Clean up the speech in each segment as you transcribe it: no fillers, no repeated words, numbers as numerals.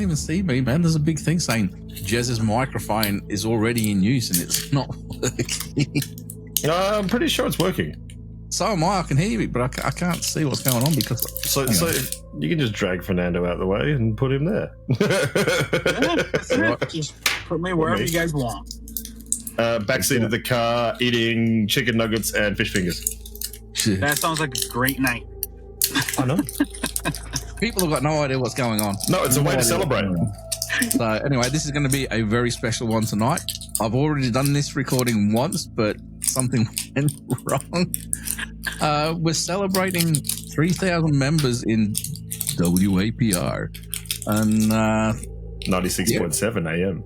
can't even see me, man. There's a big thing saying Jez's microphone is already in use and it's not working. I'm pretty sure it's working. So am I can hear you, but I can't see what's going on because... So you can just drag Fernando out of the way and put him there. That's it. Just put me wherever you guys want. Backseat of the car, eating chicken nuggets and fish fingers. That sounds like a great night. I know. People have got no idea what's going on. No, it's a way to celebrate. So anyway, this is going to be a very special one tonight. I've already done this recording once, but something went wrong. We're celebrating 3,000 members in WAPR. And 96.7 AM.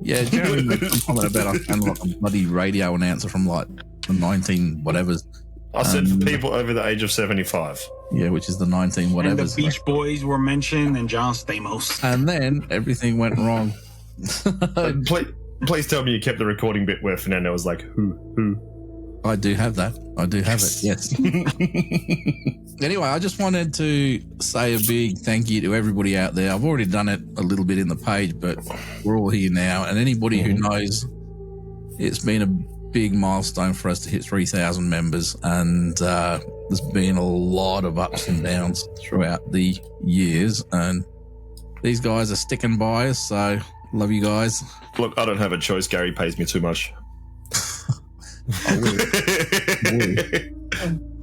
Yeah, Jeremy made some comment about I sound like a bloody radio announcer from like the 19 whatevers. I said for people over the age of 75. Yeah, which is the 19 whatevers. And the Beach Boys were mentioned and John Stamos. And then everything went wrong. Please tell me you kept the recording bit where Fernando was like, who? I do have that. I do have it, yes. Anyway, I just wanted to say a big thank you to everybody out there. I've already done it a little bit in the page, but we're all here now. And anybody who knows, it's been a big milestone for us to hit 3,000 members. And there's been a lot of ups and downs throughout the years. And these guys are sticking by us, so love you guys. Look, I don't have a choice. Gary pays me too much.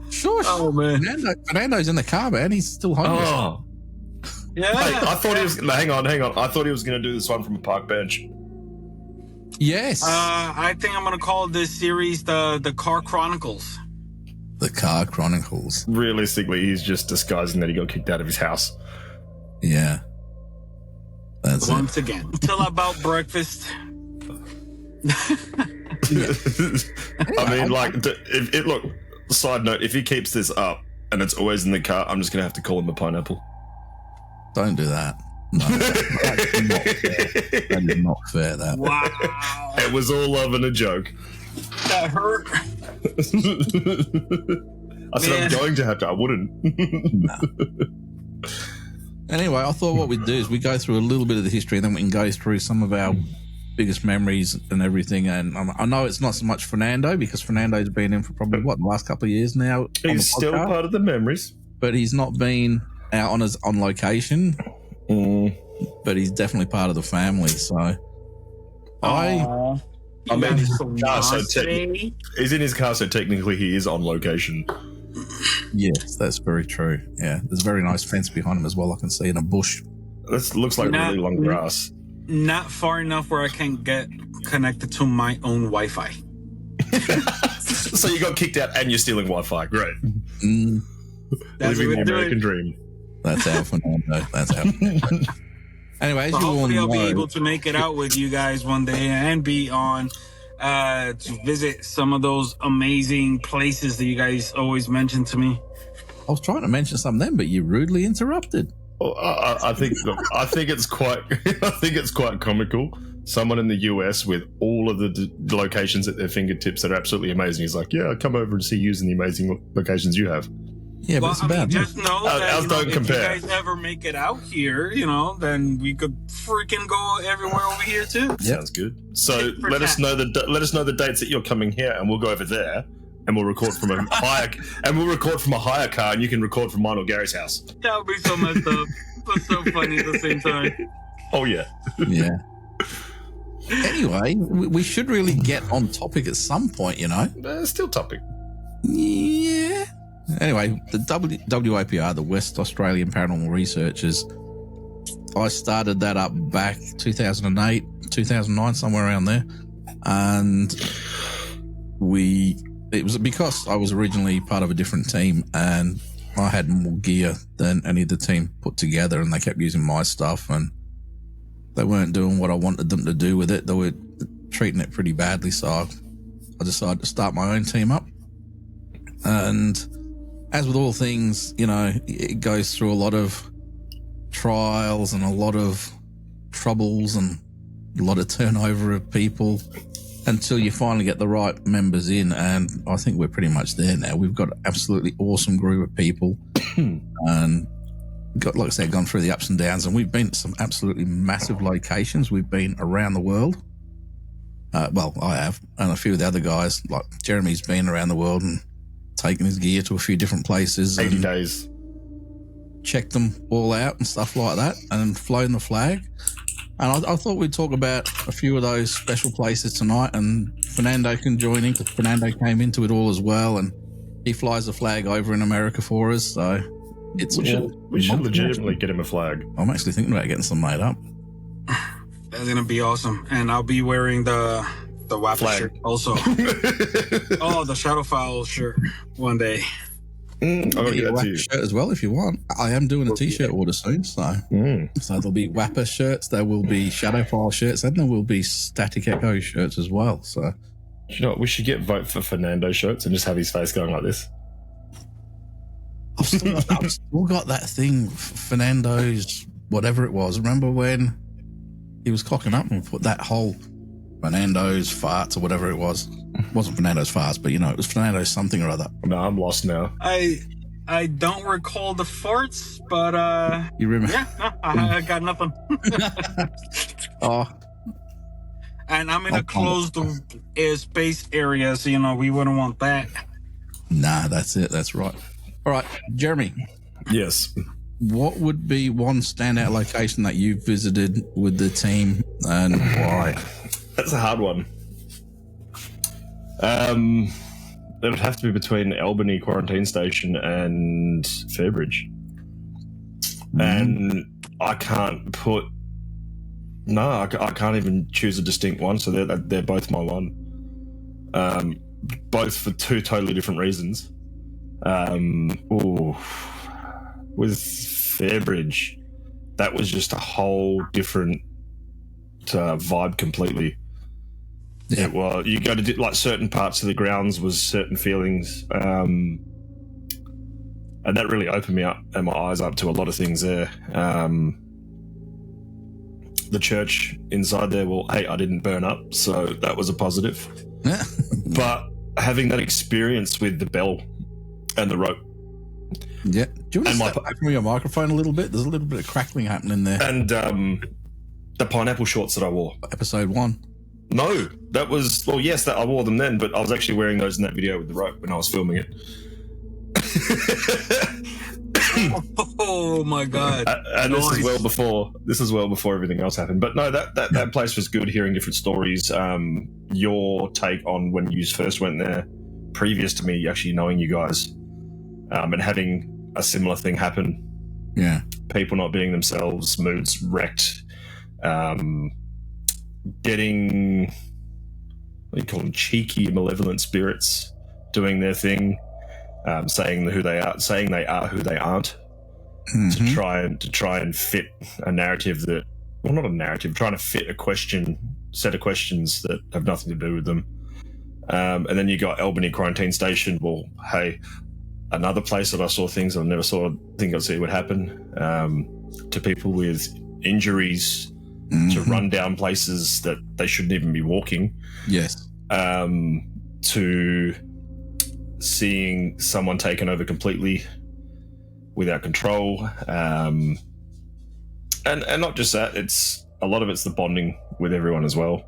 Sure. Oh man, Fernando's in the car, man. He's still homeless. Oh, yeah. hey, I thought he was. Hang on. I thought he was going to do this one from a park bench. Yes. I think I'm going to call this series the Car Chronicles. The Car Chronicles. Realistically, he's just disguising that he got kicked out of his house. Yeah. That's Once again, until about breakfast. I mean, like, look. Side note: if he keeps this up and it's always in the car, I'm just gonna have to call him a pineapple. Don't do that. No, that's not fair. That is not fair. That. Wow. It was all love and a joke. That hurt. I said I'm going to have to. I wouldn't. No. Anyway, I thought what we'd do is we go through a little bit of the history and then we can go through some of our biggest memories and everything. And I know it's not so much Fernando because Fernando's been in for probably the last couple of years now. He's still part of the memories, but he's not been out on location. But he's definitely part of the family. So I mean, he's in his car, so technically he is on location. Yes, that's very true. Yeah, there's a very nice fence behind him as well. I can see in a bush. This looks like really long grass. Not far enough where I can get connected to my own Wi-Fi. So you got kicked out and you're stealing Wi-Fi. Great. That's living the American dream. That's how Fernando. That's how. Anyway, as so you all hopefully know, I'll be able to make it out with you guys one day and be on to visit some of those amazing places that you guys always mention to me. I was trying to mention some of them, but you rudely interrupted. Well, I think it's quite comical. Someone in the US with all of the locations at their fingertips that are absolutely amazing. He's like, yeah, come over and see you in the amazing locations you have. Yeah, but it's about just know that don't compare. If you guys ever make it out here, then we could freaking go everywhere over here too. Yeah. Sounds good. So let us know the dates that you're coming here, and we'll go over there, and we'll record from a higher car, and you can record from mine or Gary's house. That would be so messed up, but so funny at the same time. Oh yeah. Yeah. Anyway, we should really get on topic at some point, Still topic. Yeah. Anyway, the WAPR, the West Australian Paranormal Researchers, I started that up back 2008, 2009, somewhere around there. And it was because I was originally part of a different team and I had more gear than any of the team put together, and they kept using my stuff and they weren't doing what I wanted them to do with it. They were treating it pretty badly, so I decided to start my own team up. And as with all things, it goes through a lot of trials and a lot of troubles and a lot of turnover of people until you finally get the right members in. And I think we're pretty much there now. We've got an absolutely awesome group of people and got, like I said, gone through the ups and downs, and we've been to some absolutely massive locations. We've been around the world. Well, I have, and a few of the other guys, like Jeremy's been around the world and taken his gear to a few different places. 80 and days. checked them all out and stuff like that, and flown the flag. And I thought we'd talk about a few of those special places tonight, and Fernando can join in, because Fernando came into it all as well, and he flies the flag over in America for us. So it's we should legitimately get him a flag. I'm actually thinking about getting some made up. That's gonna be awesome, and I'll be wearing the WAPR Flag. shirt also. Oh, the Shadowfowl shirt one day. I'm gonna get that to you. Shirt as well if you want. I am doing a t-shirt order soon, so there'll be WAPR shirts, there will be Shadowfile shirts, and there will be Static Echo shirts as well. So You know what? We should get vote for Fernando shirts and just have his face going like this. I've still got that thing, Fernando's whatever it was. Remember when he was cocking up and put that whole Fernando's farts or whatever it was? It wasn't Fernando's farts, but it was Fernando's something or other. No, I'm lost now. I don't recall the farts, but You remember? yeah, no, I got nothing. Oh, And I'm in a closed space area, so we wouldn't want that. nah, that's it. That's right. All right, Jeremy, Yes. what would be one standout location that you visited with the team, and why? That's a hard one. It would have to be between Albany Quarantine Station and Fairbridge. And I can't put... No, I can't even choose a distinct one, so they're both my one. Both for two totally different reasons. With Fairbridge, that was just a whole different vibe completely. Yeah. Well, you go to like certain parts of the grounds was certain feelings, and that really opened me up and my eyes up to a lot of things there. The church inside there, well, hey, I didn't burn up, so that was a positive. But having that experience with the bell and the rope, Yeah. Do you want to step back from your microphone a little bit? There's a little bit of crackling happening there. and the pineapple shorts that I wore. Episode 1. No, that was, well, yes, that I wore them then, but I was actually wearing those in that video with the rope when I was filming it. Oh my god! And this is well before everything else happened. But no, that place was good. Hearing different stories. Your take on when you first went there, previous to me actually knowing you guys, and having a similar thing happen. Yeah. People not being themselves, moods wrecked, getting, what do you call them, cheeky, malevolent spirits doing their thing, saying who they are, saying they are who they aren't, to try and fit a narrative that, well, not a narrative, trying to fit a set of questions that have nothing to do with them. And then you got Albany Quarantine Station. Well, hey, another place that I saw things I never think I'd see would happen, to people with injuries, to run down places that they shouldn't even be walking. Yes. To seeing someone taken over completely without control. And not just that, it's a lot of it's the bonding with everyone as well.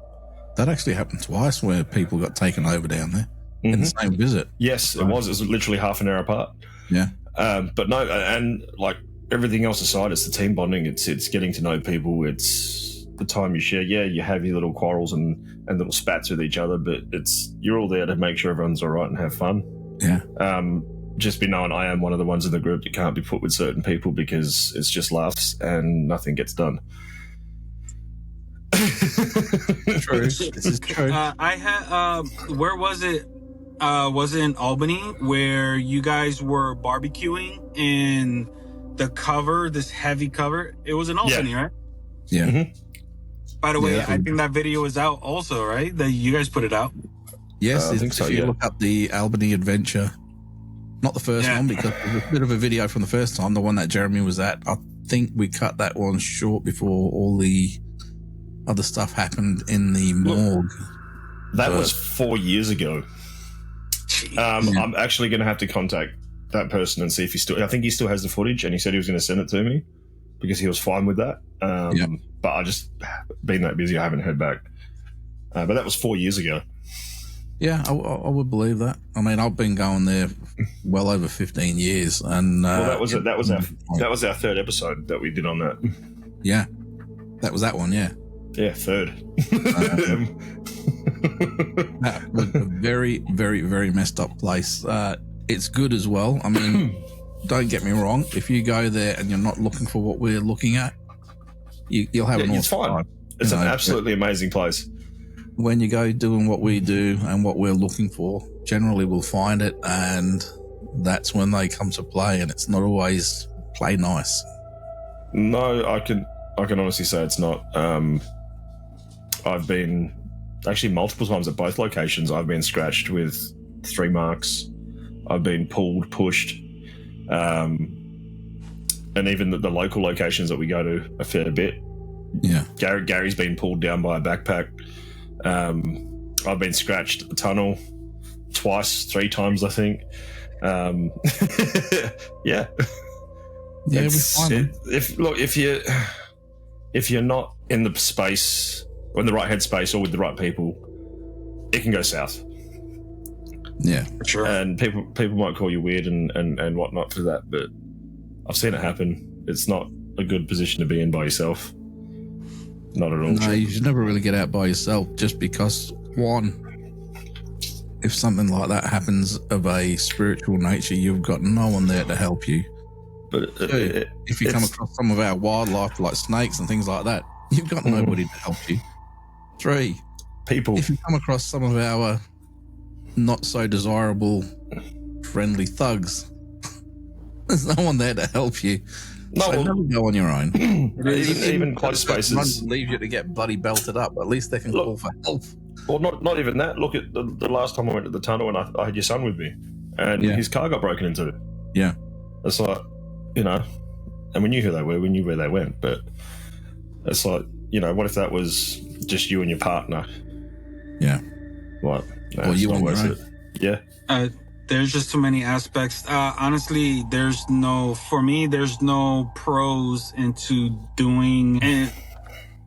That actually happened twice where people got taken over down there in the same visit. Yes, it was literally half an hour apart. Yeah. But no, and like everything else aside, it's the team bonding. It's getting to know people. It's the time you share. Yeah, you have your little quarrels and little spats with each other, but you're all there to make sure everyone's all right and have fun. Yeah. Just be known, I am one of the ones in the group that can't be put with certain people because it's just laughs and nothing gets done. True. This is true. I had where was it? Was it in Albany where you guys were barbecuing in the cover, this heavy cover? It was in Albany, right? Yeah. Mm-hmm. By the way, I think that video is out also, right? That you guys put it out. Yes, I think so, if you yeah. look up the Albany adventure, not the first one, because there's a bit of a video from the first time, the one that Jeremy was at. I think we cut that one short before all the other stuff happened in the morgue. That was 4 years ago. I'm actually going to have to contact that person and see if I think he still has the footage, and he said he was going to send it to me because he was fine with that. But I just been that busy, I haven't heard back. But that was 4 years ago. Yeah, I would believe that. I mean, I've been going there well over 15 years, and that was our third episode that we did on that. Yeah, that was that one. Yeah, third. That was a very, very, very messed up place. It's good as well. I mean, don't get me wrong. If you go there and you're not looking for what we're looking at, you'll have an awesome it's fine. time. It's an absolutely amazing place. When you go doing what we do and what we're looking for, generally we'll find it, and that's when they come to play. And it's not always play nice. No, I can honestly say it's not. I've been actually multiple times at both locations. I've been scratched with 3 marks. I've been pulled, pushed, and even the local locations that we go to a fair bit. Yeah, Gary's been pulled down by a backpack. I've been scratched at the tunnel twice, 3 times, I think. Yeah. Yeah, we find them. If you're not in the space or in the right headspace or with the right people, it can go south. Yeah, sure. And people might call you weird and whatnot for that, but I've seen it happen. It's not a good position to be in by yourself. Not at all. No, you should never really get out by yourself, just because, one, if something like that happens of a spiritual nature, you've got no one there to help you. But if you come across some of our wildlife like snakes and things like that, you've got nobody to help you. 3, people. If you come across some of our not so desirable friendly thugs, there's no one there to help you. No, So never go on your own. even close spaces. Leave you to get bloody belted up. At least they can call for help. Well, not even that. Look at the last time I went to the tunnel and I had your son with me, and his car got broken into. Yeah, it's like, and we knew who they were, we knew where they went, but it's like, what if that was just you and your partner? Yeah. What? No, well, you not on your worth own. it. Yeah. There's just too many aspects. Honestly, there's no pros into doing it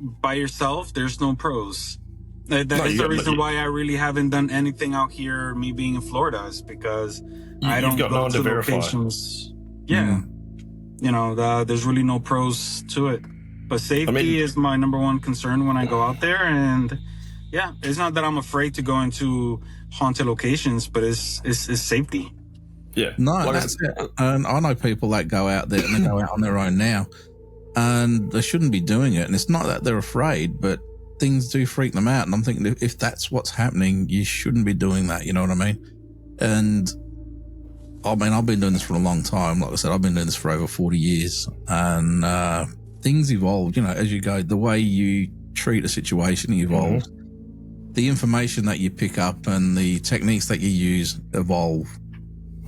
by yourself. There's no pros. That is the reason why I really haven't done anything out here, me being in Florida, is because I don't go to locations. Yeah. There's really no pros to it. But safety is my number one concern when I go out there. And yeah, it's not that I'm afraid to go into haunted locations, but it's safety. Yeah. No, that's it. And I know people that go out there and they go out on their own now, and they shouldn't be doing it. And it's not that they're afraid, but things do freak them out. And I'm thinking, if that's what's happening, you shouldn't be doing that. You know what I mean? And I've been doing this for a long time. Like I said, I've been doing this for over 40 years, and things evolve, as you go. The way you treat a situation evolves. The information that you pick up and the techniques that you use evolve.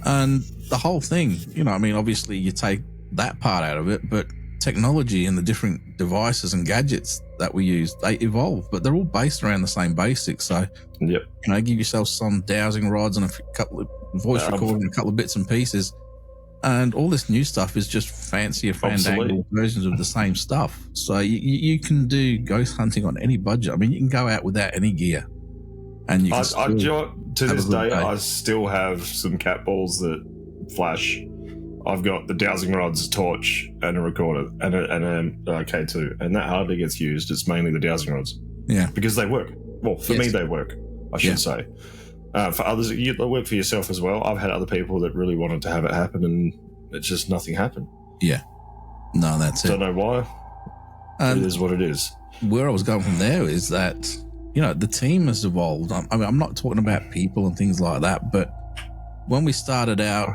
And the whole thing, obviously you take that part out of it, but technology and the different devices and gadgets that we use, they evolve, but they're all based around the same basics. So, yep. Give yourself some dowsing rods and a couple of voice recording, a couple of bits and pieces. And all this new stuff is just fancier, fandangled versions of the same stuff. So you can do ghost hunting on any budget. I mean, you can go out without any gear, and you can to this day, I still have some cat balls that flash. I've got the dowsing rods, torch, and a recorder, and a K2, and that hardly gets used. It's mainly the dowsing rods. Yeah, because they work. Well, for me, they work. I should say. For others, you work for yourself as well. I've had other people that really wanted to have it happen, and it's just nothing happened. Yeah. No, that's it. Don't know why. It is what it is. Where I was going from there is that, the team has evolved. I mean, I'm not talking about people and things like that, but when we started out,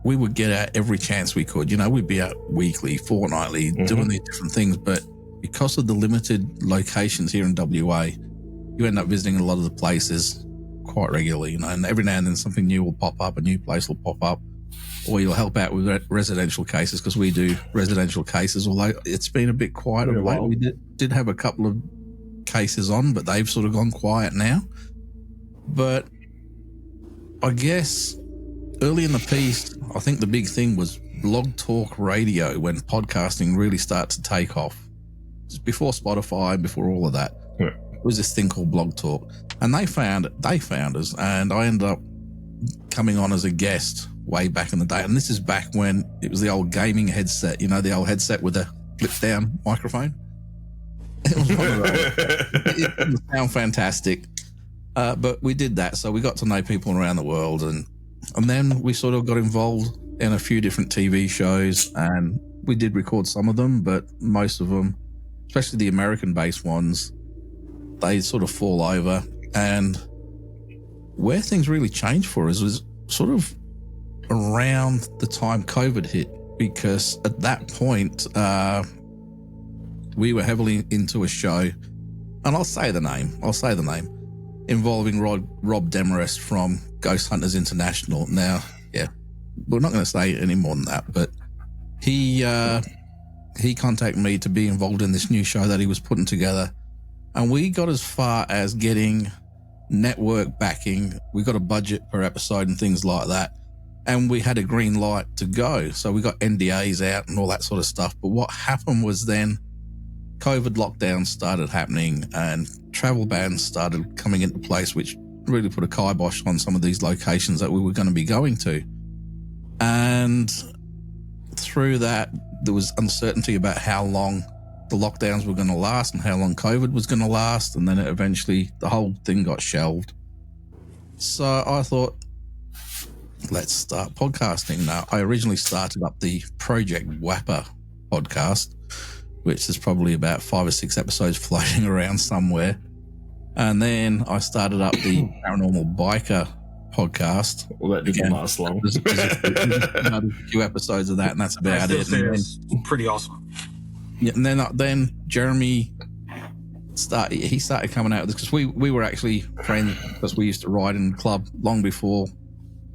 we would get out every chance we could. We'd be out weekly, fortnightly, doing these different things. But because of the limited locations here in WA, you end up visiting a lot of the places quite regularly, and every now and then something new will pop up, a new place will pop up, or you'll help out with residential cases, because we do residential cases, although it's been a bit quiet of late. We did have a couple of cases on, but they've sort of gone quiet now. But I guess early in the piece, I think the big thing was Blog Talk Radio, when podcasting really started to take off. Just before Spotify, before all of that, it was this thing called Blog Talk, and they found us, and I ended up coming on as a guest way back in the day. And this is back when it was the old gaming headset, you know, the old headset with the flip down microphone. It was one of those. It sounded fantastic. But we did that, so we got to know people around the world, and then we sort of got involved in a few different TV shows, and we did record some of them, but most of them, especially the American-based ones, they sort of fall over. And where things really changed for us was sort of around the time COVID hit, because at that point, we were heavily into a show, and I'll say the name, involving Rob Demarest from Ghost Hunters International. Now, yeah, we're not going to say any more than that, but he contacted me to be involved in this new show that he was putting together, and we got as far as getting network backing. We got a budget per episode and things like that, and we had a green light to go. So we got NDAs out and all that sort of stuff. But what happened was then COVID lockdowns started happening and travel bans started coming into place, which really put a kibosh on some of these locations that we were going to be going to. And through that, there was uncertainty about how long the lockdowns were going to last and how long COVID was going to last. And then eventually the whole thing got shelved. So I thought, let's start podcasting. Now, I originally started up the Project WAPR podcast, which is probably about 5 or 6 episodes floating around somewhere. And then I started up the Paranormal Biker podcast. Well, that didn't last long. There's a few episodes of that, and that's about it. It's pretty awesome. Yeah, and then Jeremy started coming out with this, because we were actually friends, because we used to ride in the club long before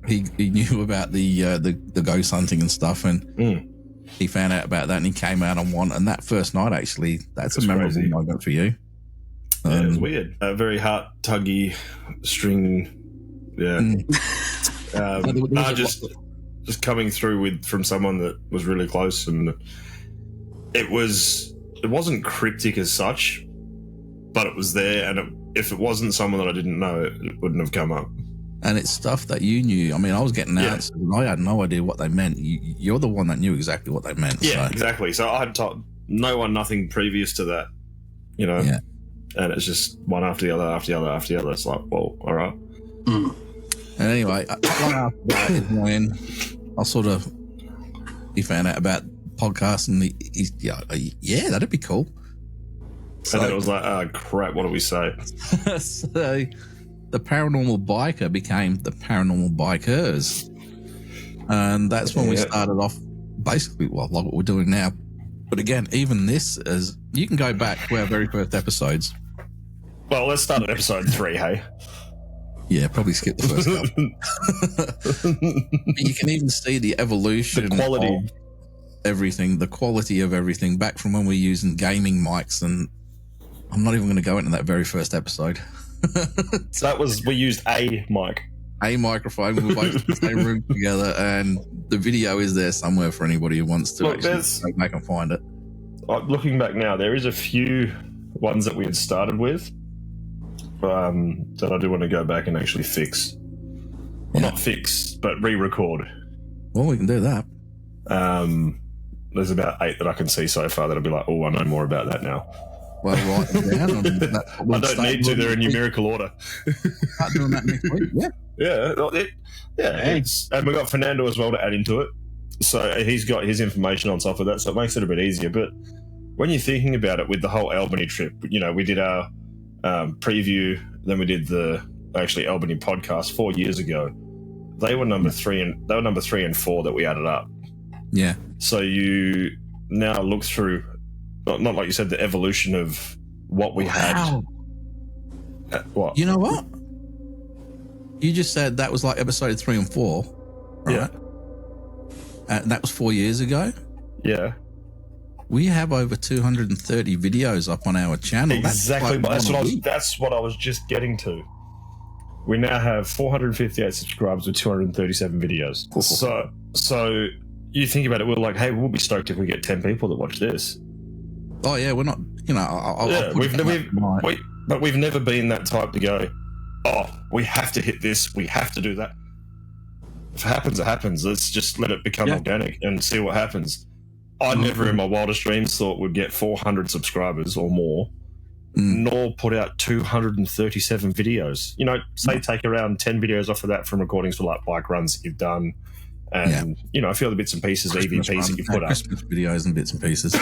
he knew about the ghost hunting and stuff, and he found out about that, and he came out on one. And that first night, actually, that's a memorable moment for you. Yeah, it was weird. A very heart tuggy string. Yeah. Just coming through from someone that was really close, and it wasn't cryptic as such, but it was there. And if it wasn't someone that I didn't know, it wouldn't have come up. And it's stuff that you knew. I mean, I was getting answers, and I had no idea what they meant. You're the one that knew exactly what they meant. Yeah, exactly. So I had told no one nothing previous to that, you know. Yeah. And it's just one after the other, after the other, after the other. It's like, well, all right. And anyway, one after that is when he found out about podcasts, and he's yeah, that'd be cool. So, and then it was like, crap, what do we say? So the Paranormal Biker became the Paranormal Bikers. And that's when we started off basically, like what we're doing now. But again, even this is, you can go back to our very first episodes. Well, let's start at episode 3, hey? Yeah, probably skip the first couple. You can even see the evolution, the quality of everything, the quality of everything, back from when we were using gaming mics. And I'm not even going to go into that very first episode. We used a mic. A microphone. We were both in the same room together, and the video is there somewhere for anybody who wants to go back and find it. Looking back now, there is a few ones that we had started with that I do want to go back and actually fix. Well, not fix, but re-record. Well, we can do that. There's about 8 that I can see so far that I'll be like, oh, I know more about that now. Well, write them down. I don't need to. They're in numerical order. Start doing that next week. Yeah. And we got Fernando as well to add into it. So he's got his information on top of that, so it makes it a bit easier. But when you're thinking about it, with the whole Albany trip, you know, we did our preview, then we did the Albany podcast 4 years ago. They were number 3 and 4 that we added up. Yeah. So you now look through, not like you said, the evolution of what we had. What? You know what? You just said that was like episode 3 and 4, right? Yeah. And that was 4 years ago? Yeah. We have over 230 videos up on our channel. Exactly. That's what I was just getting to. We now have 458 subscribers with 237 videos. So you think about it, we're like, hey, we'll be stoked if we get 10 people that watch this. Oh yeah, we're not. But we've never been that type to go, oh, we have to hit this, we have to do that. If it happens, it happens. Let's just let it become organic and see what happens. I never in my wildest dreams thought we'd get 400 subscribers or more, nor put out 237 videos. You know, say take around 10 videos off of that from recordings for like bike runs that you've done, and you know, a few other bits and pieces, EVPs that you put up. Christmas videos and bits and pieces.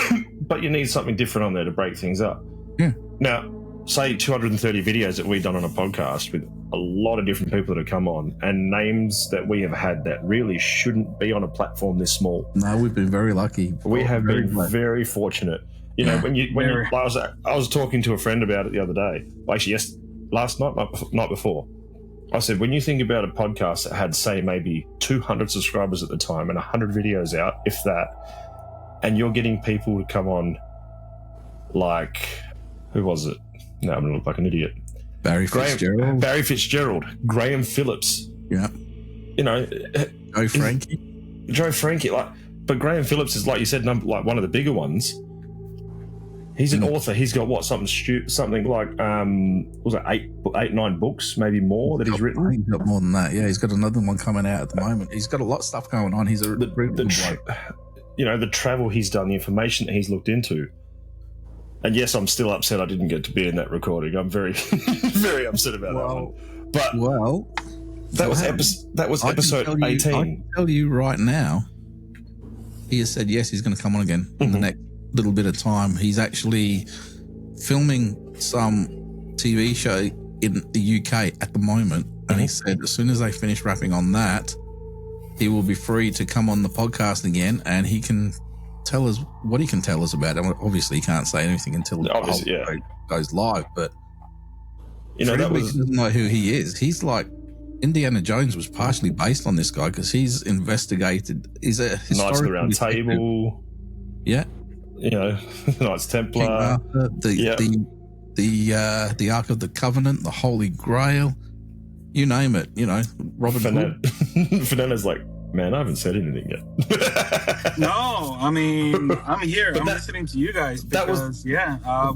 But you need something different on there to break things up. Yeah. Now, say 230 videos that we've done on a podcast with a lot of different people that have come on, and names that we have had that really shouldn't be on a platform this small. No, we've been very lucky. We have been very fortunate. You know, I was talking to a friend about it the other day. Actually, last night before. I said, when you think about a podcast that had, say, maybe 200 subscribers at the time and 100 videos out, if that, and you're getting people to come on, like, who was it? No, I'm going to look like an idiot. Barry Fitzgerald, Graham Phillips. Yeah. You know, Joe Frankie. But Graham Phillips is, like you said, like one of the bigger ones. He's an author. He's got something like was it 8-9 books, maybe more that he's written. He's got more than that. Yeah, he's got another one coming out at the moment. He's got a lot of stuff going on. He's the travel he's done, the information that he's looked into. And yes, I'm still upset I didn't get to be in that recording. I'm very, very upset about that one. But that was episode 18. I can tell you right now, he has said yes, he's going to come on again in the next little bit of time. He's actually filming some TV show in the UK at the moment, and he said as soon as they finish wrapping on that, he will be free to come on the podcast again, and he can tell us what he can tell us about it. Obviously, he can't say anything until the whole show goes live, but you know, that was doesn't know who he is. He's like Indiana Jones was partially based on this guy because he's investigated. He's a Knights of the Round Table. Yeah. You know, Knights Templar, the Ark of the Covenant, the Holy Grail, you name it. You know, Robin Hood. Fernando's like, man, I haven't said anything yet. No, I mean, I'm here. I'm listening to you guys because,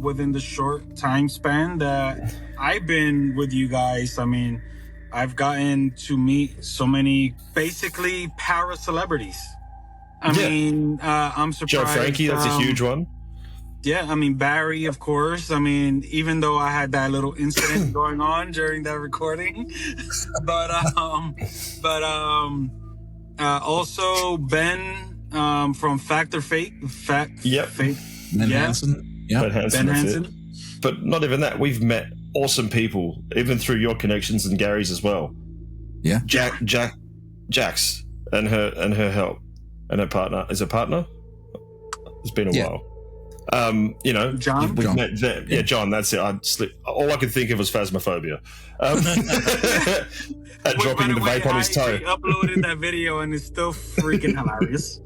within the short time span that I've been with you guys, I mean, I've gotten to meet so many basically para celebrities. I mean, I'm surprised. Joe Frankie, that's a huge one. Yeah, I mean, Barry, of course. I mean, even though I had that little incident going on during that recording, but also Ben from Fact or Fake. Ben Hansen. Yeah, Ben Hansen. But not even that. We've met awesome people, even through your connections and Gary's as well. Yeah, Jax and her help. And her partner is a partner. It's been a while. You know, John. John. That's it. All I could think of was phasmophobia. And dropping the vape on his toe. He uploaded that video and it's still freaking hilarious.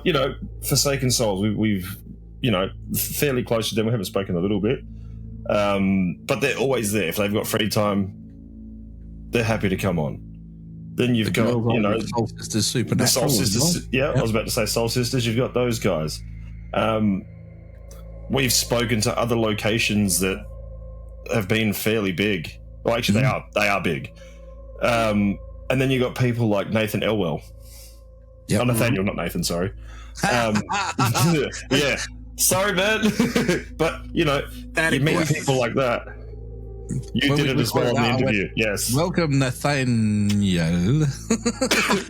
You know, Forsaken Souls. We've you know, fairly close to them. We haven't spoken a little bit, but they're always there. If they've got free time, they're happy to come on. Then you've got, you know, Soul Sisters, Supernatural. The Soul Sisters, I was about to say Soul Sisters. You've got those guys. We've spoken to other locations that have been fairly big. Well, actually, they are big. And then you got people like Nathan Elwell. Yep. Oh, Nathaniel, not Nathan. Sorry. Yeah. Sorry, man. But you know, you meet people like that. You did it as well in the interview. Yes. Welcome, Nathaniel.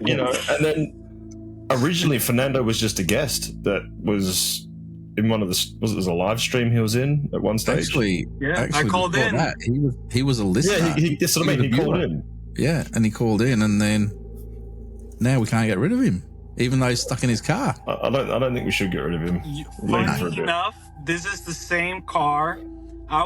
You know, and then originally Fernando was just a guest that was in one of the, was it a live stream he was in at one stage? Actually, I called in. That, he was a listener. Yeah, that's what I mean. He called in. Yeah, and he called in, and then now we can't get rid of him, even though he's stuck in his car. I don't think we should get rid of him. Funny enough, this is the same car. I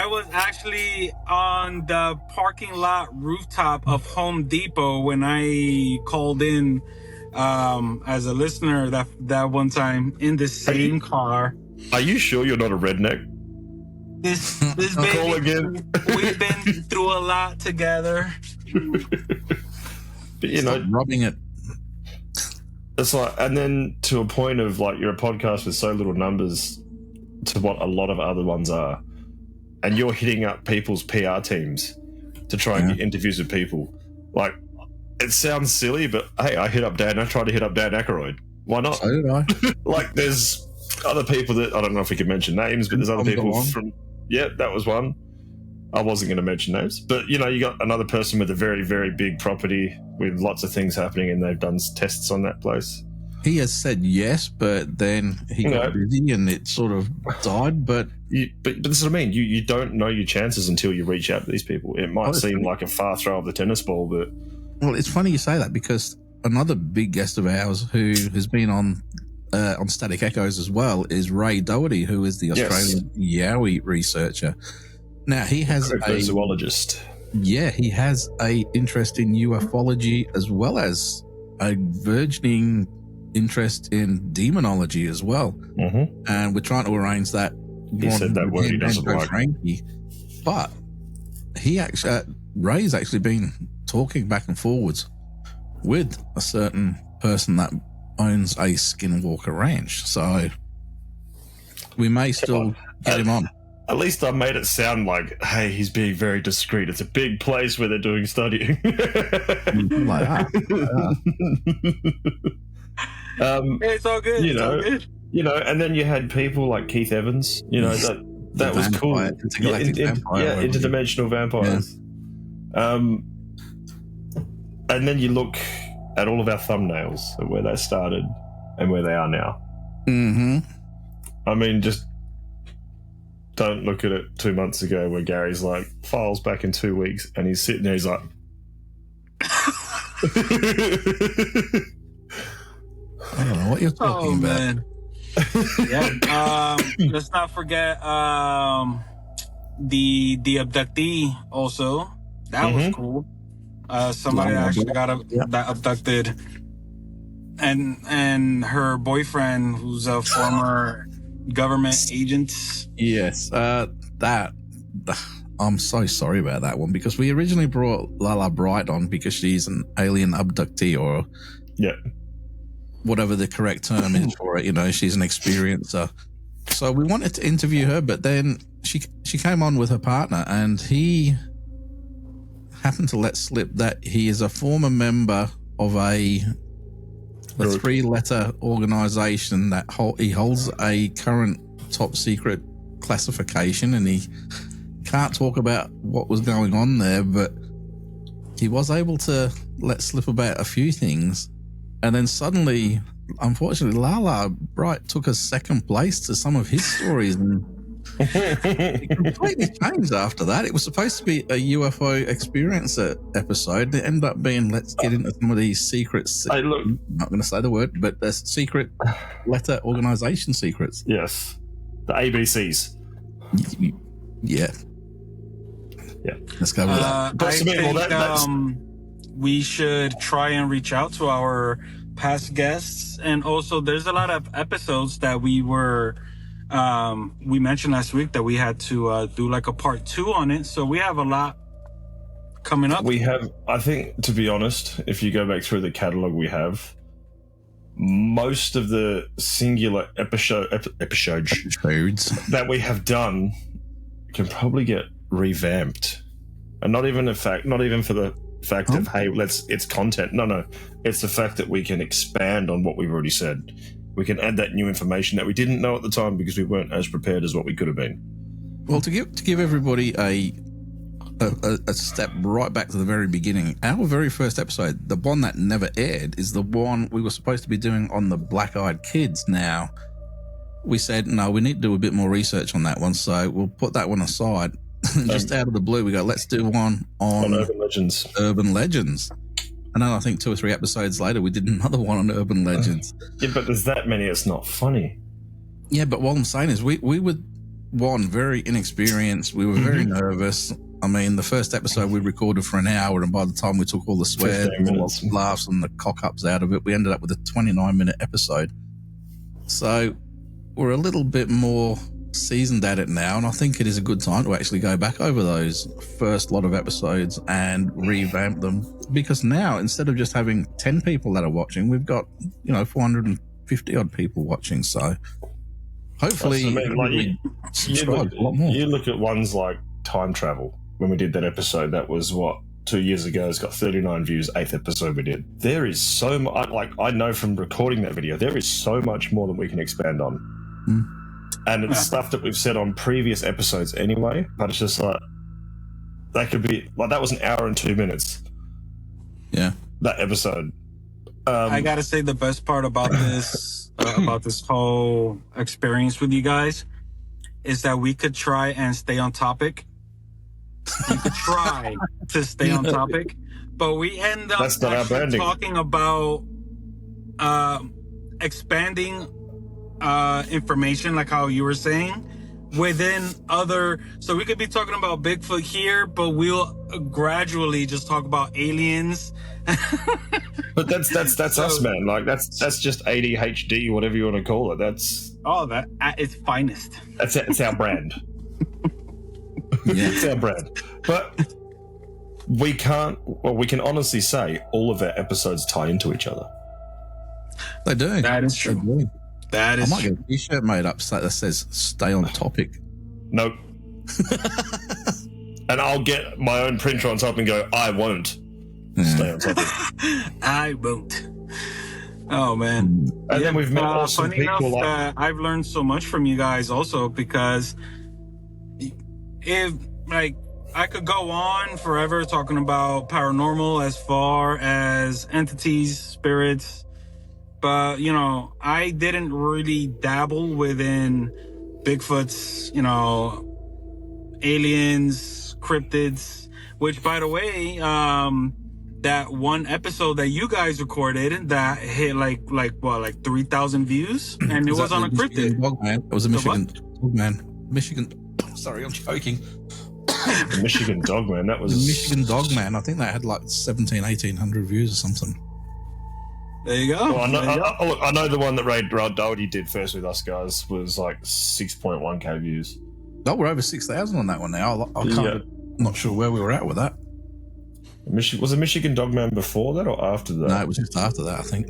was actually on the parking lot rooftop of Home Depot when I called in as a listener that one time in the same car. Are you sure you're not a redneck? This Call baby, again. we've been through a lot together. But you Stop know, rubbing it. it's like, and then to a point of like, you're a podcast with so little numbers to what a lot of other ones are, and you're hitting up people's PR teams to try and get interviews with people. Like, it sounds silly, but hey, I tried to hit up Dan Aykroyd. Why not? So did I. Like, there's other people that, I don't know if we can mention names, but there's other people from, yeah, that was one. I wasn't going to mention names, but you know, you got another person with a very, very big property with lots of things happening, and they've done tests on that place. He has said yes, but then he got busy and it sort of died. But this is what I mean. You don't know your chances until you reach out to these people. It might seem like a far throw of the tennis ball, but it's funny you say that, because another big guest of ours who has been on Static Echoes as well is Ray Doherty, who is the Australian Yowie researcher. Now he has a zoologist. Yeah, he has a interest in ufology as well as a burgeoning interest in demonology as well. Mm-hmm. And we're trying to arrange that. He said that word he doesn't like. Frankie, but Ray's actually been talking back and forwards with a certain person that owns a Skinwalker Ranch. So we may still get him on. At least I made it sound like, hey, he's being very discreet. It's a big place where they're doing studying. Like that. It's all good. You know, and then you had people like Keith Evans. You know, that was cool. Interdimensional vampires. Yeah. And then you look at all of our thumbnails of where they started and where they are now. Mm-hmm. I mean, just don't look at it 2 months ago where Gary's like, files back in 2 weeks, and he's sitting there, he's like, I don't know what you're talking about. Man. Yeah. Let's not forget the abductee also. That was cool. Somebody actually got abducted, and her boyfriend, who's a former government agent. Yes, that. I'm so sorry about that one, because we originally brought Lala Bright on because she's an alien abductee, or whatever the correct term is for it. You know, she's an experiencer. So we wanted to interview her, but then she came on with her partner, and he happened to let slip that he is a former member of a 3-letter organization that he holds a current top secret classification, and he can't talk about what was going on there, but he was able to let slip about a few things. And then suddenly, unfortunately, Lala Bright took a second place to some of his stories, and it completely changed after that. It was supposed to be a UFO experiencer episode. It ended up being, let's get into some of these secrets. Hey, look, I'm not going to say the word, but the secret letter organization secrets. Yes. The ABCs. Yeah. Let's go with that. I think we should try and reach out to our past guests, and also there's a lot of episodes that we mentioned last week that we had to do like a part 2 on it. So we have a lot coming up. We have, I think, to be honest, if you go back through the catalog we have, most of the singular episodes that we have done can probably get revamped, and not even for the fact of, hey, it's content. No, it's the fact that we can expand on what we've already said. We can add that new information that we didn't know at the time because we weren't as prepared as what we could have been. Well, to give everybody a step right back to the very beginning, our very first episode, the one that never aired, is the one we were supposed to be doing on the Black-Eyed Kids. Now, we said, no, we need to do a bit more research on that one, so we'll put that one aside. Just out of the blue, we go, let's do one on Urban Legends. And then I think 2 or 3 episodes later, we did another one on Urban Legends. Yeah, but there's that many, it's not funny. Yeah, but what I'm saying is we were, one, very inexperienced. We were very nervous. I mean, the first episode we recorded for an hour, and by the time we took all the swears and all the laughs and the cock-ups out of it, we ended up with a 29-minute episode. So we're a little bit more seasoned at it now, and I think it is a good time to actually go back over those first lot of episodes and revamp them. Because now, instead of just having 10 people that are watching, we've got 450 odd people watching. So hopefully, subscribe a lot more. You look at ones like time travel. When we did that episode, that was 2 years ago. It's got 39 views. 8th episode we did. There is so much. I know from recording that video, there is so much more that we can expand on. And it's stuff that we've said on previous episodes anyway. But it's just like that could be like that was an hour and 2 minutes. Yeah, that episode. I gotta say the best part about this about this whole experience with you guys is that we could try and stay on topic. We could try to stay on topic, but we end up actually talking about expanding information, like how you were saying, within other. So we could be talking about Bigfoot here, but we'll gradually just talk about aliens. But that's us, man. Like that's just ADHD, whatever you want to call it. That's that at its finest. It's our brand. It's our brand. But we can honestly say all of our episodes tie into each other. They do. That is true. That is. I might get a t-shirt made up that says "Stay on topic." Nope. And I'll get my own printer on top and go, "I won't stay on topic." I won't. Oh man! And then we've met awesome people. I've learned so much from you guys also, because if I could go on forever talking about paranormal as far as entities, spirits, but I didn't really dabble within Bigfoot's, aliens, cryptids, which, by the way, that one episode that you guys recorded that hit like 3,000 views, and it was on a cryptid. Dogman. It was a Michigan Dogman. Michigan. Sorry, I'm choking. The Michigan Dogman. That was the Michigan Dogman. I think that had like 1,800 views or something. There you go. Well, I know the one that Ray Doherty did first with us guys was like 6.1k views. Oh, we're over 6,000 on that one now. I'm not sure where we were at with that. Was it Michigan Dogman before that or after that? No, it was just after that, I think.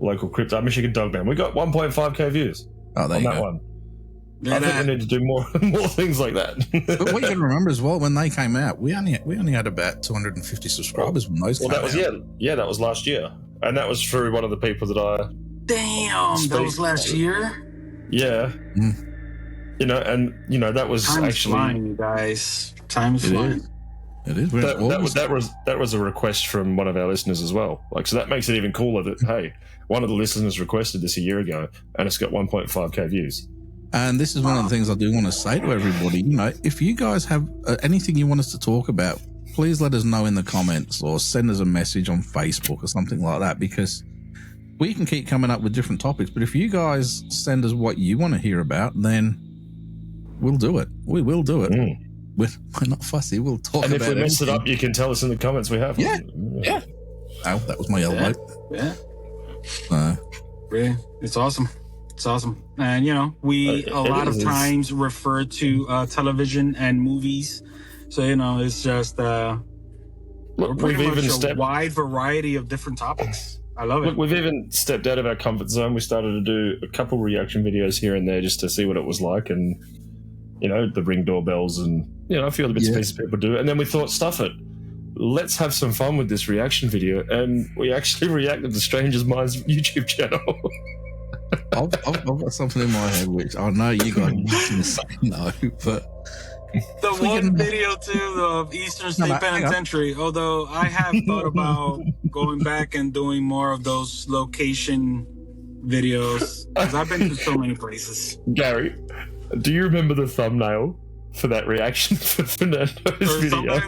Local crypto, Michigan Dogman. We got 1.5k views. Oh, there you go. That one. I think we need to do more things like that. But what you got to remember as well, when they came out, we only had about 250 subscribers when those came out. That was last year, and that was through one of the people that I. Damn, that was last year. Yeah, that was Time actually. Flying, you guys. Time is flying. It is. That was a request from one of our listeners as well. So that makes it even cooler that hey, one of the listeners requested this a year ago, and it's got 1.5k views. And this is one of the things I do want to say to everybody. If you guys have anything you want us to talk about, please let us know in the comments or send us a message on Facebook or something like that, because we can keep coming up with different topics. But if you guys send us what you want to hear about, then we'll do it. We will do it. We're not fussy. We'll talk about it. And if we mess it up, you can tell us in the comments. We have. Yeah. Oh, that was my elbow. Yeah. It's awesome. It's awesome. And, we a lot of times refer to television and movies. So, it's just pretty much a wide variety of different topics. I love it. We've even stepped out of our comfort zone. We started to do a couple reaction videos here and there just to see what it was like. And, the Ring doorbells and, a few other bits and pieces people do. And then we thought, stuff it. Let's have some fun with this reaction video. And we actually reacted to Strangers Minds YouTube channel. I've got something in my head which I know you guys can say no, but the one video too of Eastern State Penitentiary. Although I have thought about going back and doing more of those location videos because I've been to so many places. Gary, do you remember the thumbnail for that reaction for Fernando's video?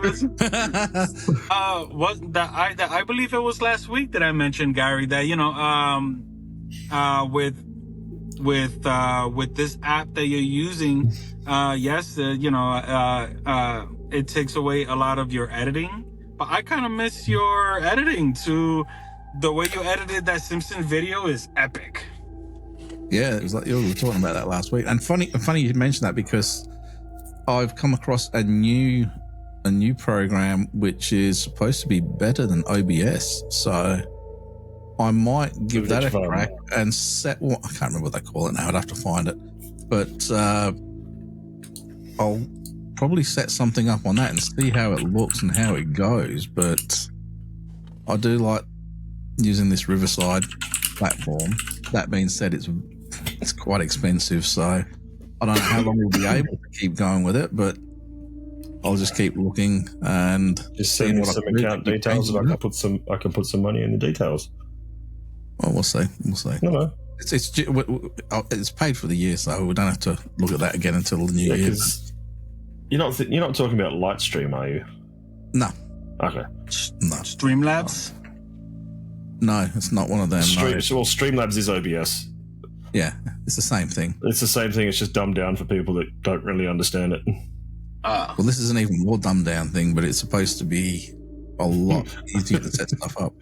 I believe it was last week that I mentioned, Gary, that with this app that you're using, it takes away a lot of your editing, but I kind of miss your editing too. The way you edited that Simpson video is epic. Yeah, it was like we were talking about that last week. And funny you mentioned that because I've come across a new program which is supposed to be better than OBS. So I might give that a crack and set what I can't remember what they call it now. I'd have to find it, but I'll probably set something up on that and see how it looks and how it goes. But I do like using this Riverside platform. That being said, it's quite expensive, so I don't know how long we'll be able to keep going with it, but I'll just keep looking and just seeing what some account details, and I can put some money in the details. Well, we'll see. No. It's paid for the year, so we don't have to look at that again until the new year. You're not talking about Lightstream, are you? No. Okay. No. Streamlabs? No, it's not one of them. Well, Streamlabs is OBS. Yeah, it's the same thing. It's the same thing. It's just dumbed down for people that don't really understand it. Well, this is an even more dumbed down thing, but it's supposed to be a lot easier to set stuff up.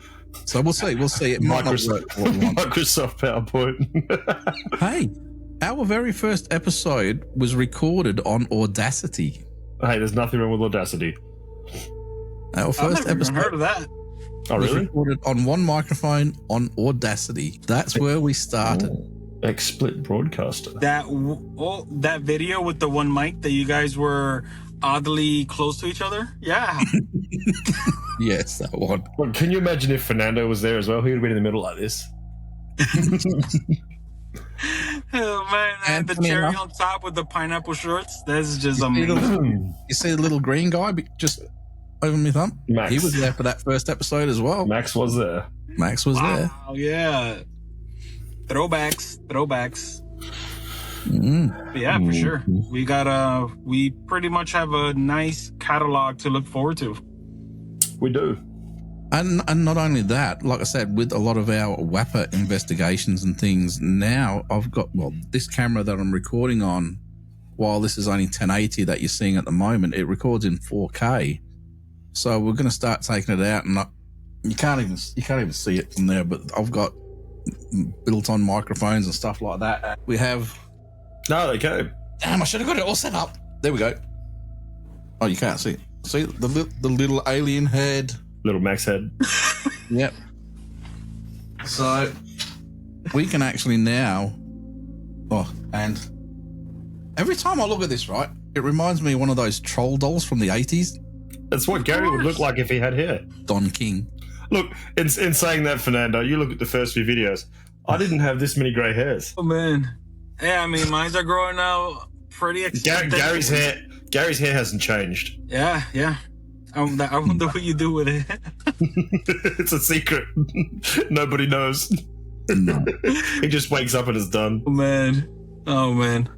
So we'll see. It might not work for what we want. Microsoft PowerPoint. Hey, our very first episode was recorded on Audacity. Hey, there's nothing wrong with Audacity. Our first I've never episode even heard of that. Oh, really? Was recorded on one microphone on Audacity. That's where we started. XSplit Broadcaster. That video with the one mic that you guys were oddly close to each other? Yeah. Yes, that one. Well, can you imagine if Fernando was there as well? He would have been in the middle like this. Oh, man. And the cherry on top with the pineapple shorts. That's just amazing. You see the little green guy just over my thumb? Max. He was there for that first episode as well. Max was there. There. Oh, yeah. Throwbacks. Yeah, for sure. We pretty much have a nice catalog to look forward to. We do. And not only that, like I said, with a lot of our WAPR investigations and things, now I've got, this camera that I'm recording on, while this is only 1080 that you're seeing at the moment, it records in 4K. So we're going to start taking it out, and you can't even see it from there, but I've got built-on microphones and stuff like that. We have... No, they go. Damn, I should have got it all set up. There we go. Oh, you can't see it. See the little alien head. Little Max head. Yep. So we can actually now... Oh, and every time I look at this, right, it reminds me of one of those troll dolls from the 80s. That's what Gary would look like if he had hair. Don King. Look, in saying that, Fernando, you look at the first few videos. I didn't have this many grey hairs. Oh, man. Yeah, I mean, mine are growing out pretty exciting. Gary's hair hasn't changed. Yeah. I wonder what you do with it. It's a secret. Nobody knows. No. He just wakes up and is done. Oh, man.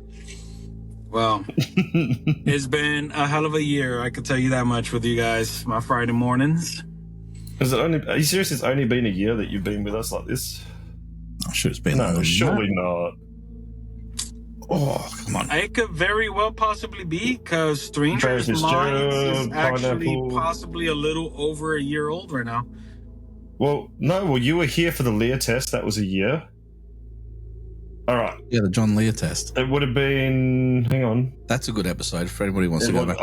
Well, it's been a hell of a year, I can tell you that much with you guys, my Friday mornings. Are you serious? It's only been a year that you've been with us like this? I'm sure it's been. No, surely not. Oh, come on. It could very well possibly be, because Stranger's Minds is actually possibly a little over a year old right now. Well, no. Well, you were here for the Lear test. That was a year. All right. Yeah, the John Lear test. It would have been... Hang on. That's a good episode if anybody wants to go back.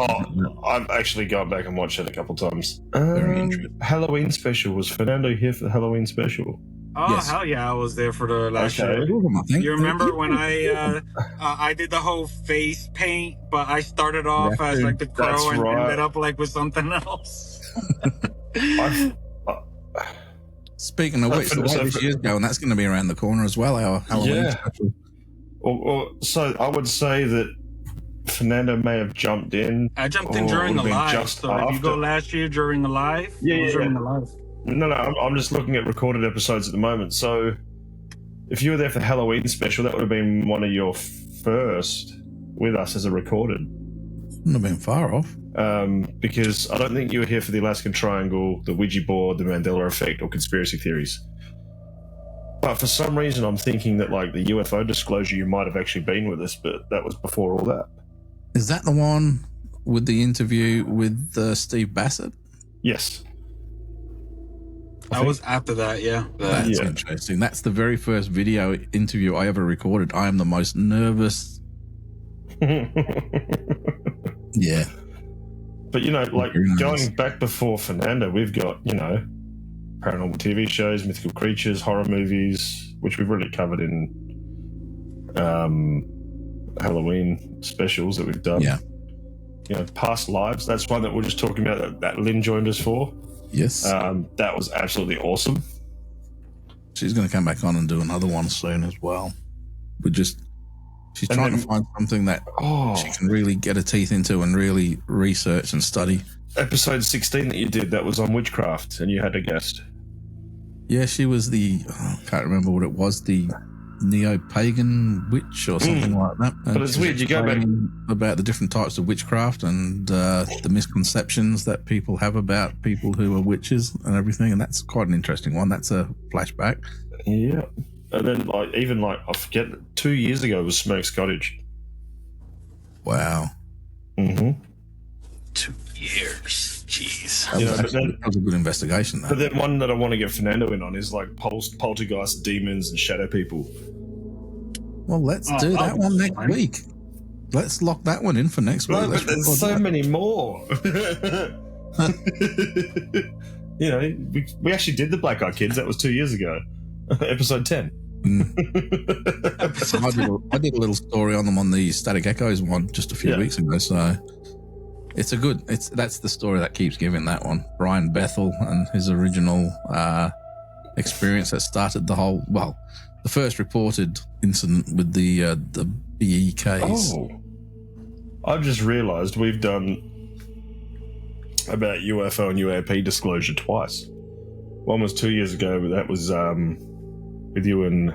I've actually gone back and watched it a couple times. Very interesting. Halloween special. Was Fernando here for the Halloween special? Oh, yes. Hell yeah, I was there for the last year. You remember when I did the whole face paint, but I started off as like the crow and ended up like with something else? Speaking of which, the way this year's going, that's going to be around the corner as well, our Halloween special. So I would say that Fernando may have jumped in. I jumped in during the live, so if you go last year during the live, during the live. No, I'm just looking at recorded episodes at the moment. So if you were there for the Halloween special, that would have been one of your first with us as a recorded. Wouldn't have been far off. Because I don't think you were here for the Alaskan Triangle, the Ouija board, the Mandela effect, or conspiracy theories. But for some reason, I'm thinking that like the UFO disclosure, you might have actually been with us, but that was before all that. Is that the one with the interview with Steve Bassett? Yes. I was after that, yeah. That's interesting. That's the very first video interview I ever recorded. I am the most nervous. Yeah. But, you know, like going back before Fernando, we've got, you know, paranormal TV shows, mythical creatures, horror movies, which we've already covered in Halloween specials that we've done. Yeah. You know, past lives. That's one that we're just talking about that Lynn joined us for. Yes. That was absolutely awesome. She's going to come back on and do another one soon as well. She's trying to find something that she can really get her teeth into and really research and study. Episode 16 that you did, that was on witchcraft, and you had a guest. Yeah, she was I can't remember what it was, the neo-pagan witch or something like that. And but it's weird, you go back about the different types of witchcraft and the misconceptions that people have about people who are witches and everything, and that's quite an interesting one. That's a flashback. Yeah. And then, I forget, 2 years ago was Smoke's Cottage. Wow. Mm-hmm. 2 years. Jeez. That was a good investigation, though. But then one that I want to get Fernando in on is like poltergeist, demons, and shadow people. Well, let's do that one next week. Let's lock that one in for next week. No, but there's so many more. You know, we actually did the Black Eyed Kids. That was 2 years ago. Episode 10. I did a little story on them on the Static Echoes one just a few weeks ago, so that's the story that keeps giving, that one. Brian Bethel and his original experience that started the first reported incident with the BE case. Oh, I've just realised we've done about UFO and UAP disclosure twice. One was 2 years ago, but that was with you and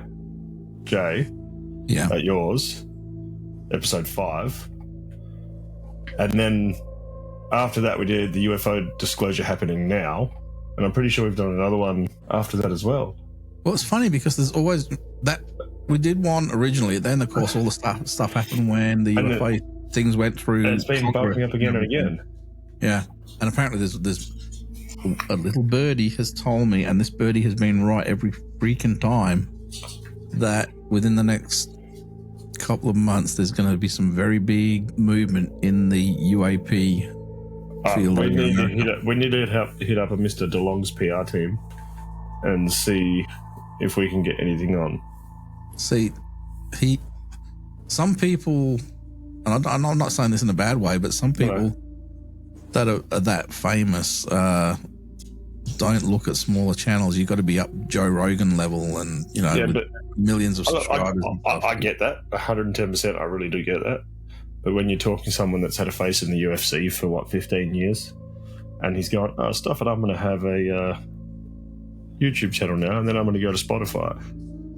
Jay. Yeah. At yours, episode 5. And then after that, we did the UFO disclosure happening now. And I'm pretty sure we've done another one after that as well. Well, it's funny because there's always that we did one originally. Then, of course, all the stuff happened when the UFO things went through. And it's been bumping up again and again. Yeah. And apparently there's a little birdie has told me, and this birdie has been right every freaking time, that within the next couple of months there's going to be some very big movement in the UAP field. We need to hit up a Mr. DeLong's PR team and see if we can get anything on. See, some people, and I'm not saying this in a bad way, but some people that are that famous don't look at smaller channels. You've got to be up Joe Rogan level and, you know, but millions of subscribers. I get that, 110%. I really do get that. But when you're talking to someone that's had a face in the UFC for, 15 years, and he's going, stuff it, I'm going to have a YouTube channel now, and then I'm going to go to Spotify.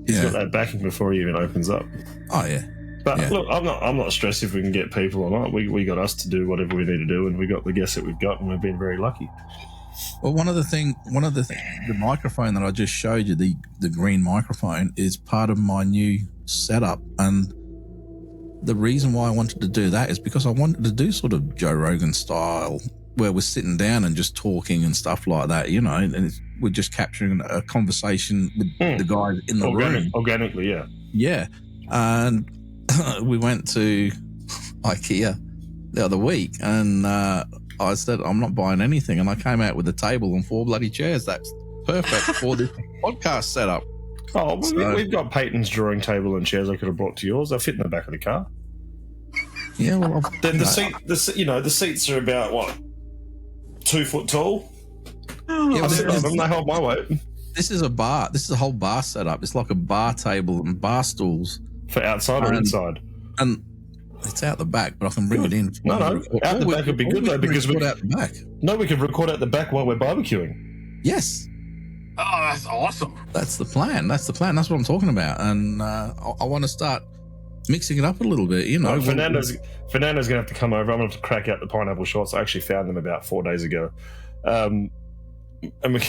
He's got that backing before he even opens up. Oh, yeah. But look, I'm not stressed if we can get people or not. We got us to do whatever we need to do, and we got the guests that we've got, and we've been very lucky. Well, the microphone that I just showed you, the green microphone, is part of my new setup, and the reason why I wanted to do that is because I wanted to do sort of Joe Rogan style, where we're sitting down and just talking and stuff like that, you know, and we're just capturing a conversation with the guys in the room. Organically, yeah. Yeah. And we went to IKEA the other week, and I said, I'm not buying anything. And I came out with a table and 4 bloody chairs. That's perfect for this podcast setup. Oh, we've got Peyton's drawing table and chairs I could have brought to yours. They fit in the back of the car. Yeah, well, then the seats are about 2 foot tall. Yeah, they hold my weight. This is a bar. This is a whole bar setup. It's like a bar table and bar stools for outside or inside. And it's out the back, but I can bring it in. No, out the back would be good though, because we out the back. No, we could record out the back while we're barbecuing. Yes. Oh, that's awesome. That's the plan. That's what I'm talking about. And I want to start mixing it up a little bit, you know. Fernando's going to have to come over. I'm going to have to crack out the pineapple shots. I actually found them about 4 days ago. And we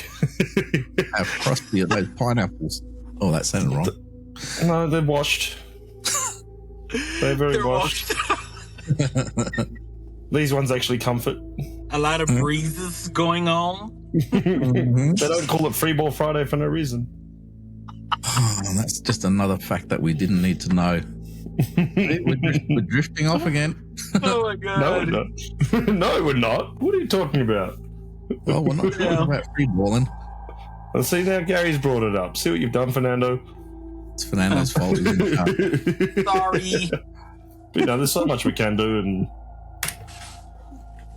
how crusty are those pineapples? Oh, that sounded wrong. No, they're washed. They're washed. These ones actually comfort. a lot of breezes going on. They don't call it Free Ball Friday for no reason. Oh, that's just another fact that we didn't need to know. We're drifting off again. Oh my god! No, we're not. No, we're not. What are you talking about? Well, we're not talking about free balling. Let's see now. Gary's brought it up. See what you've done, Fernando. It's Fernando's fault. Sorry. There's so much we can do, and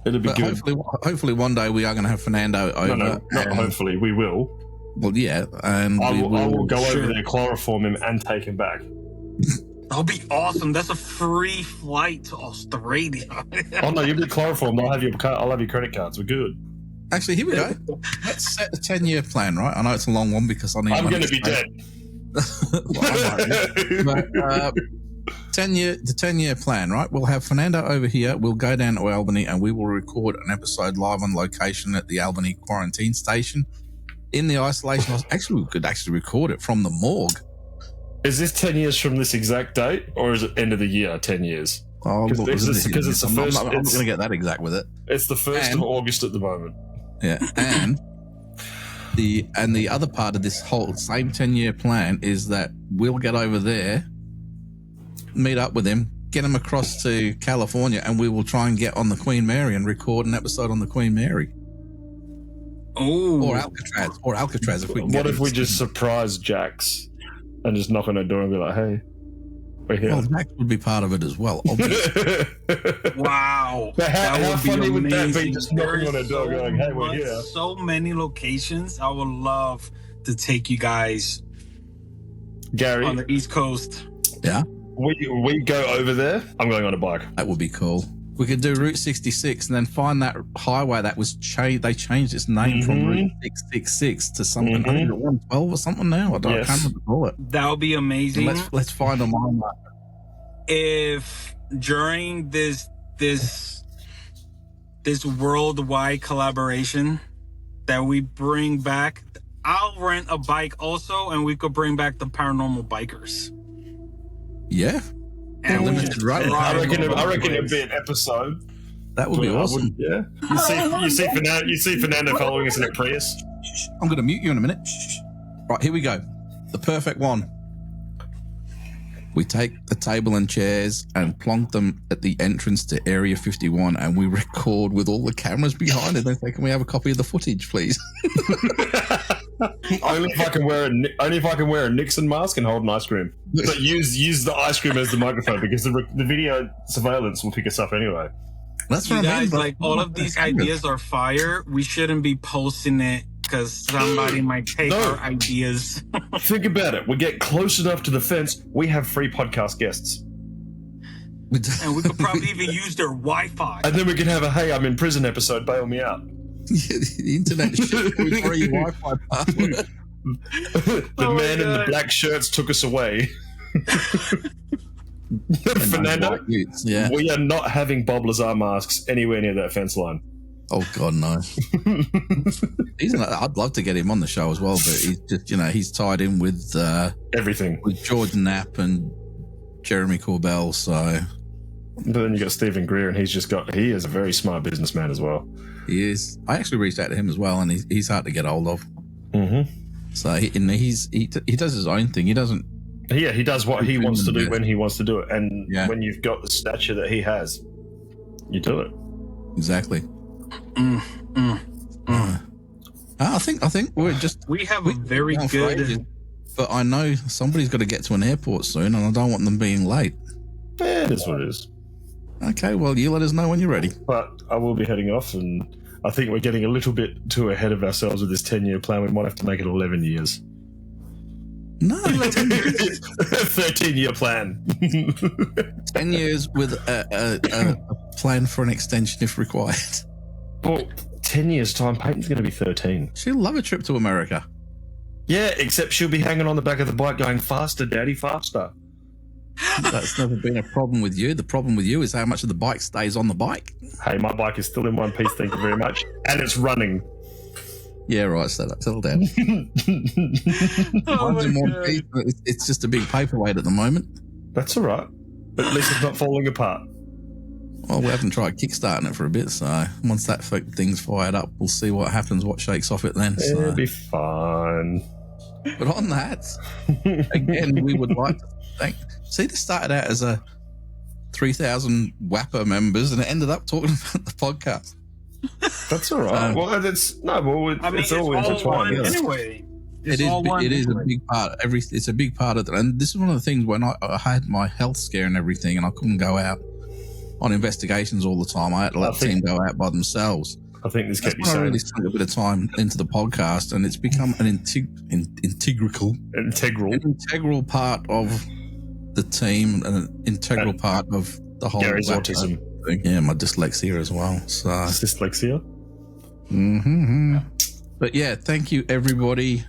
it'll be good. Hopefully, one day we are going to have Fernando over. No, not hopefully. We will. Well, yeah, and I will go over there, chloroform him, and take him back. That'll be awesome. That's a free flight to Australia. Oh no, you'll be chloroformed. I'll have your credit cards. We're good. Actually, here we go. Let's set the 10-year plan, right? I know it's a long one because I'm going to be dead. Well, I might be. But 10-year plan, right? We'll have Fernando over here. We'll go down to Albany and we will record an episode live on location at the Albany quarantine station in the isolation. Actually, we could actually record it from the morgue. Is this 10 years from this exact date, or is it end of the year? 10 years. Oh, because it's the first. I'm not going to get that exact with it. It's the 1st of August at the moment. Yeah, and the other part of this whole same 10-year plan is that we'll get over there, meet up with him, get him across to California, and we will try and get on the Queen Mary and record an episode on the Queen Mary. Oh, or Alcatraz if we can. What if we just surprise Jax and just knock on her door and be like, "Hey, we're here." Well, Jax would be part of it as well, obviously. Wow. How funny would that be, just knocking on her door going, "Hey, we're here." So many locations. I would love to take you guys, Gary, on the East Coast. Yeah. We go over there. I'm going on a bike. That would be cool. We could do Route 66 and then find that highway that was changed. They changed its name from Route 666 to something, I think 112 or something now. I can't remember call it. That would be amazing. Let's find them on that. If during this worldwide collaboration that we bring back, I'll rent a bike also, and we could bring back the paranormal bikers. Yeah. And I reckon it'd be an episode. That would be awesome. Yeah. You see Fernando following us in a Prius. I'm going to mute you in a minute. Right, here we go. The perfect one. We take a table and chairs and plonk them at the entrance to Area 51, and we record with all the cameras behind it. They say, "Can we have a copy of the footage, please?" Only if I can wear a Nixon mask and hold an ice cream. But use the ice cream as the microphone, because the video surveillance will pick us up anyway. That's what I mean. Like, all of these ideas are fire. We shouldn't be posting it because somebody might take our ideas. Think about it. We get close enough to the fence, we have free podcast guests. And we could probably even use their Wi-Fi. And then we can have a "Hey, I'm in prison" episode. Bail me out. The internet should free Wi-Fi password. The man in the black shirts took us away. Fernando, we are not having Bob Lazar masks anywhere near that fence line. Oh God, no. I'd love to get him on the show as well, but he's just, he's tied in with everything, with George Knapp and Jeremy Corbell. So, but then you got Stephen Greer, and he is a very smart businessman as well. He is. I actually reached out to him as well, and he's hard to get hold of. Mm-hmm. So he does his own thing. He doesn't. Yeah, he does what he wants to do when he wants to do it, and when you've got the stature that he has, you do it. Exactly. I think we have a very good. But I know somebody's got to get to an airport soon, and I don't want them being late. Yeah, it is what it is. Okay, well, you let us know when you're ready. But I will be heading off, and I think we're getting a little bit too ahead of ourselves with this 10-year plan. We might have to make it 11 years. No. 13-year plan. 10 years with a plan for an extension if required. Well, 10 years' time, Peyton's going to be 13. She'll love a trip to America. Yeah, except she'll be hanging on the back of the bike going, "Faster, Daddy, faster." That's never been a problem with you. The problem with you is how much of the bike stays on the bike. Hey, my bike is still in one piece, thank you very much. And it's running. Yeah, right, settle down. Mine's in one piece, but it's just a big paperweight at the moment. That's all right. But at least it's not falling apart. Well, we haven't tried kickstarting it for a bit, so once that thing's fired up, we'll see what happens, what shakes off it then. It'll be fun. But on that, again, we would like to thank. See, this started out as a 3,000 WAPR members, and it ended up talking about the podcast. That's all right. It's all intertwined. Anyway, it is a big part. It's a big part of it, and this is one of the things when I had my health scare and everything, and I couldn't go out on investigations all the time. I had to let the team go out by themselves. I think this kept you sane. I really sane. spent a bit of time into the podcast, and it's become an integral part of the team, and an integral part of the whole Gary's autism thing. Yeah, my dyslexia as well. So dyslexia. But yeah, thank you everybody.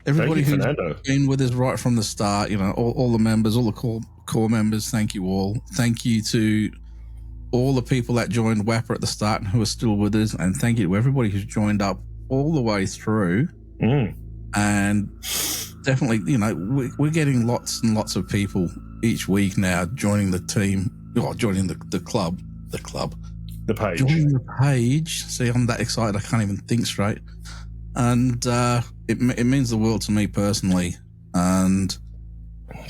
Everybody who's been with us right from the start. You know, all the members, all the core members. Thank you all. Thank you to all the people that joined WAPR at the start and who are still with us, and thank you to everybody who's joined up all the way through. And definitely, you know, we're getting lots and lots of people each week now joining the team, or joining the club, the page. Joining the page. See, I'm that excited I can't even think straight, and it means the world to me personally. And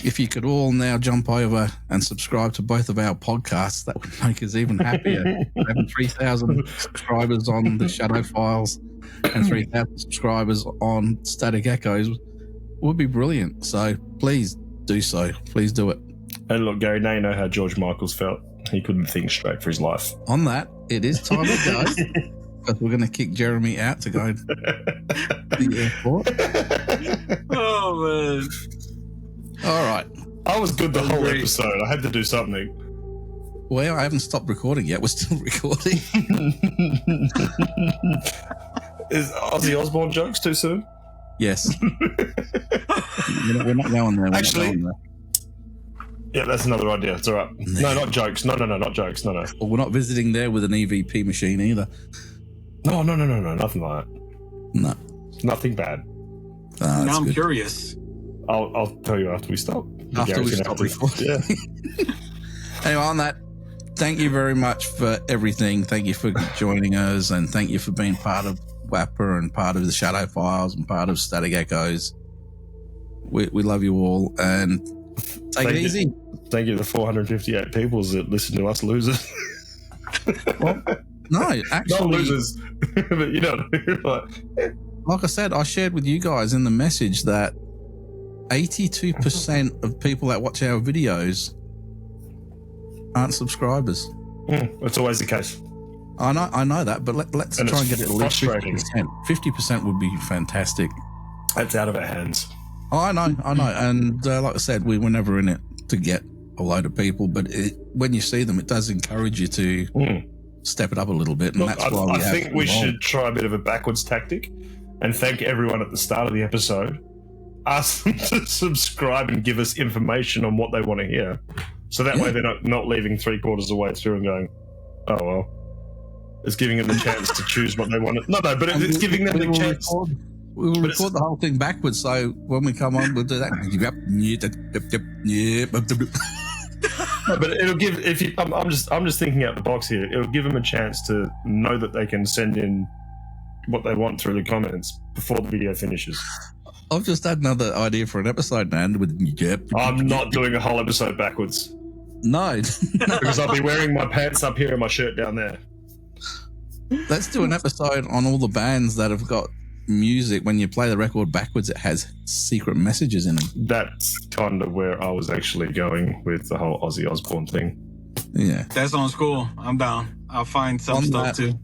if you could all now jump over and subscribe to both of our podcasts, that would make us even happier. Having 3,000 subscribers on the Shadow Files and 3,000 subscribers on Static Echoes would be brilliant. So please do so. Please do it. And look, Gary, now you know how George Michaels felt. He couldn't think straight for his life. On that, it is time to go. Because we're going to kick Jeremy out to go to the airport. Oh, man. All right. I was good the whole episode. I had to do something. Well, I haven't stopped recording yet. We're still recording. Is Ozzy Osbourne jokes too soon? Yes. We're not going there. Yeah, that's another idea. It's all right. No, not jokes. No, not jokes. No. Well, we're not visiting there with an EVP machine either. No. Nothing like that. No. Nothing bad. Now I'm curious. I'll tell you after we stop. After we stop recording. Yeah. Anyway, on that, thank you very much for everything. Thank you for joining us, and thank you for being part of WAPR and part of the Shadow Files and part of Static Echoes. We love you all, and take it easy. Thank you to the 458 people that listen to us losers. Well, no, actually, not losers, but you know, like I said, I shared with you guys in the message that 82% of people that watch our videos aren't subscribers. That's always the case. I know that, but let's try and get it at least 50%. 50% would be fantastic. That's out of our hands. Oh, I know. And like I said, we were never in it to get a load of people, but when you see them, it does encourage you to step it up a little bit. And look, that's why I think we should try a bit of a backwards tactic and thank everyone at the start of the episode. Ask them to subscribe and give us information on what they want to hear. So that way they're not leaving 3/4 of the way through and going, oh, well. It's giving them the chance to choose what they want. No, but it's giving them the chance. We will record the whole thing backwards, so when we come on, we'll do that. No, but it'll give. I'm just thinking out the box here. It'll give them a chance to know that they can send in what they want through the comments before the video finishes. I've just had another idea for an episode, man. I'm not doing a whole episode backwards. No, because I'll be wearing my pants up here and my shirt down there. Let's do an episode on all the bands that have got music. When you play the record backwards, it has secret messages in them. That's kind of where I was actually going with the whole Ozzy Osbourne thing. Yeah. That sounds cool. I'm down. I'll find some stuff too.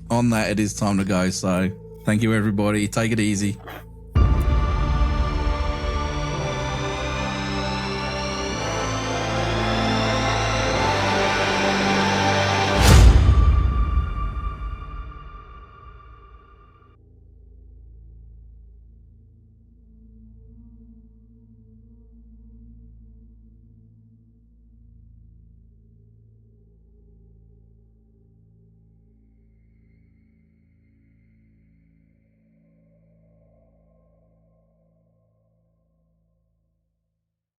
On that, it is time to go. So thank you, everybody. Take it easy.